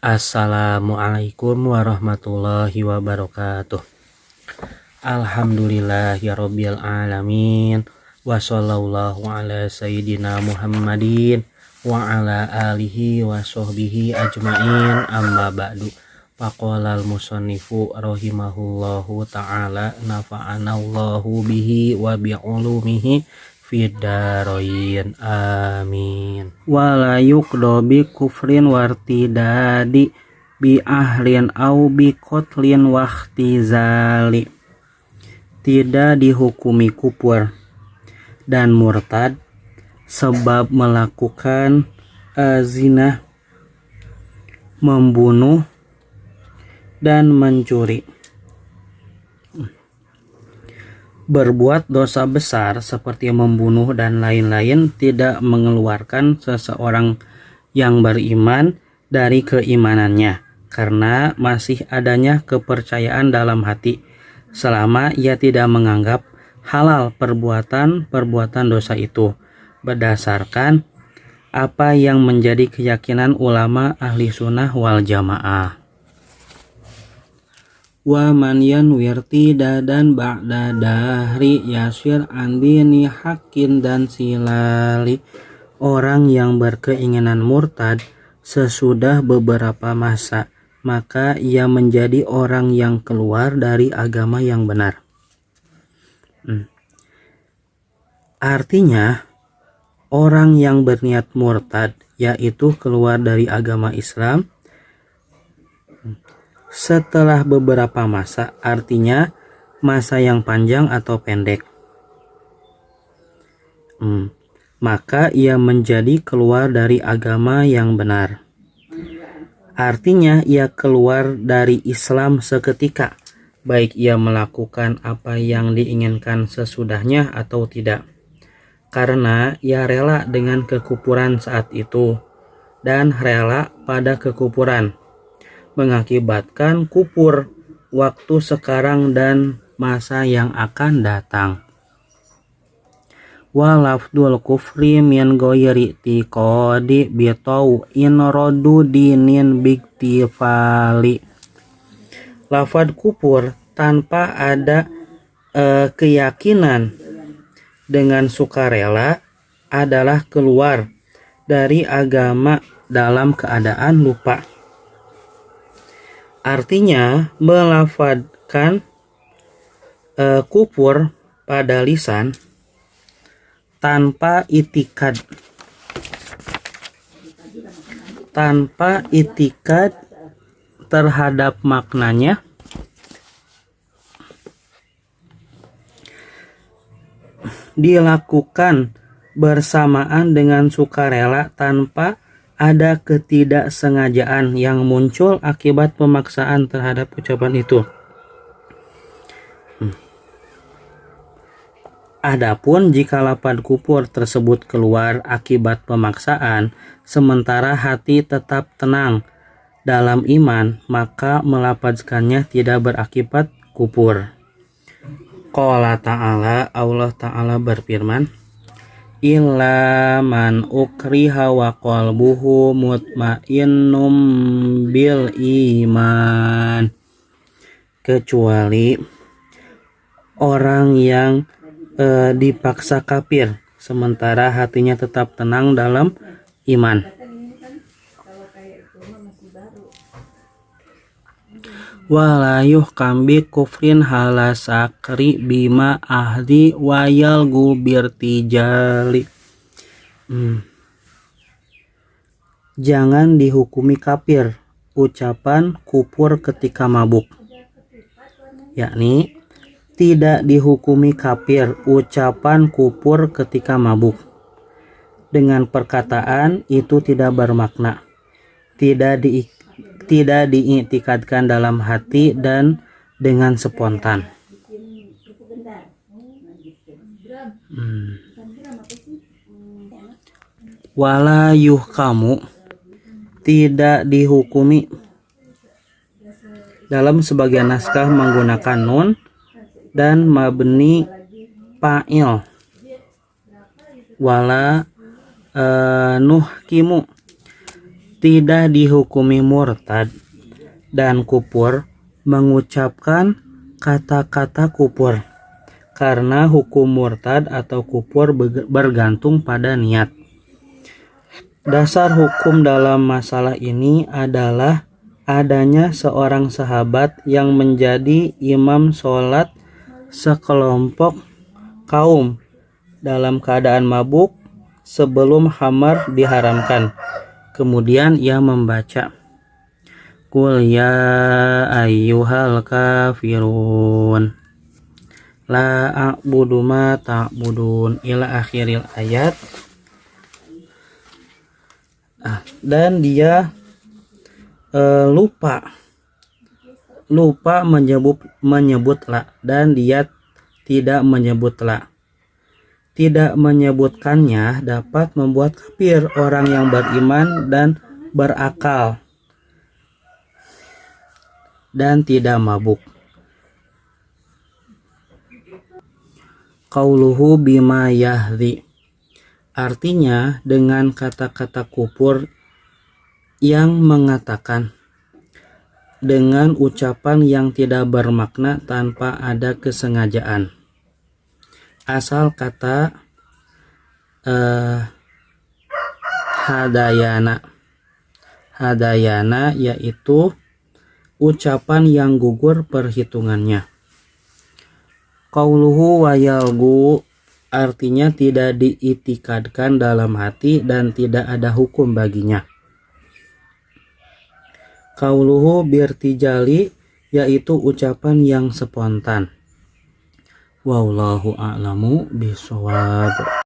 Assalamualaikum warahmatullahi wabarakatuh. Alhamdulillahirabbil alamin. Wa sallallahu ala sayyidina Muhammadin wa ala alihi wa sahbihi ajmain. Amma ba'du. Faqalal musannifu rahimahullahu ta'ala nafa'anallahu bihi wa bi'ulumihi fiddarain amin. Wala yuqdo bi kufrin wartidadi bi ahlin au bi kotlin wahtizali. Tidak dihukumi kufur dan murtad sebab melakukan zina, membunuh dan mencuri. Berbuat dosa besar seperti membunuh dan lain-lain tidak mengeluarkan seseorang yang beriman dari keimanannya, karena masih adanya kepercayaan dalam hati, selama ia tidak menganggap halal perbuatan dosa itu, berdasarkan apa yang menjadi keyakinan ulama ahli sunnah wal jamaah. Wa man yanwir tidadan ba'da dahri yasir an dini hakin dan silali. Orang yang berkeinginan murtad sesudah beberapa masa, maka ia menjadi orang yang keluar dari agama yang benar. Artinya, orang yang berniat murtad, yaitu keluar dari agama Islam, setelah beberapa masa, artinya masa yang panjang atau pendek, maka ia menjadi keluar dari agama yang benar. Artinya ia keluar dari Islam seketika, baik ia melakukan apa yang diinginkan sesudahnya atau tidak, karena ia rela dengan kekufuran saat itu dan rela pada kekufuran, mengakibatkan kufur waktu sekarang dan masa yang akan datang. Walafdul kufri min ghairi tiqadi bitau in rodu dinin biktifali. Lafad kufur tanpa ada keyakinan dengan sukarela adalah keluar dari agama dalam keadaan lupa. Artinya melafadzkan kufur pada lisan tanpa itikad terhadap maknanya, dilakukan bersamaan dengan sukarela tanpa ada ketidaksengajaan yang muncul akibat pemaksaan terhadap ucapan itu. Adapun jika lafaz kufur tersebut keluar akibat pemaksaan, sementara hati tetap tenang dalam iman, maka melafazkannya tidak berakibat kufur. Qala ta'ala, Allah Ta'ala berfirman, illa man ukriha wa qalbuhu mutmainnum bil iman. Kecuali orang yang dipaksa kafir sementara hatinya tetap tenang dalam iman. Wala yuhkam bi kufrin halasakri bima ahdi wayal gubirtijali. Jangan dihukumi kafir ucapan kufur ketika mabuk, yakni tidak dihukumi kafir ucapan kufur ketika mabuk dengan perkataan itu tidak bermakna, tidak diiktikadkan dalam hati dan dengan spontan. Wala yuhkamu, tidak dihukumi. Dalam sebagian naskah menggunakan nun dan mabni fa'il. Wala nuhkimu, tidak dihukumi murtad dan kufur mengucapkan kata-kata kufur, karena hukum murtad atau kufur bergantung pada niat. Dasar hukum dalam masalah ini adalah adanya seorang sahabat yang menjadi imam sholat sekelompok kaum dalam keadaan mabuk sebelum khamar diharamkan. Kemudian ia membaca, Qul ya ayyuhal kafirun la a'budu ma ta'budun ila akhiril ayat. Dan dia lupa menyebut la, dan dia tidak menyebut la. Tidak menyebutkannya dapat membuat kafir orang yang beriman dan berakal dan tidak mabuk. Qauluhu bima yahdi, artinya dengan kata-kata kufur yang mengatakan dengan ucapan yang tidak bermakna tanpa ada kesengajaan. Asal kata hadayana yaitu ucapan yang gugur perhitungannya. Qauluhu wa yalgu, artinya tidak diitikadkan dalam hati dan tidak ada hukum baginya. Qauluhu birtijali, yaitu ucapan yang spontan. Wallahu a'lamu bishawab.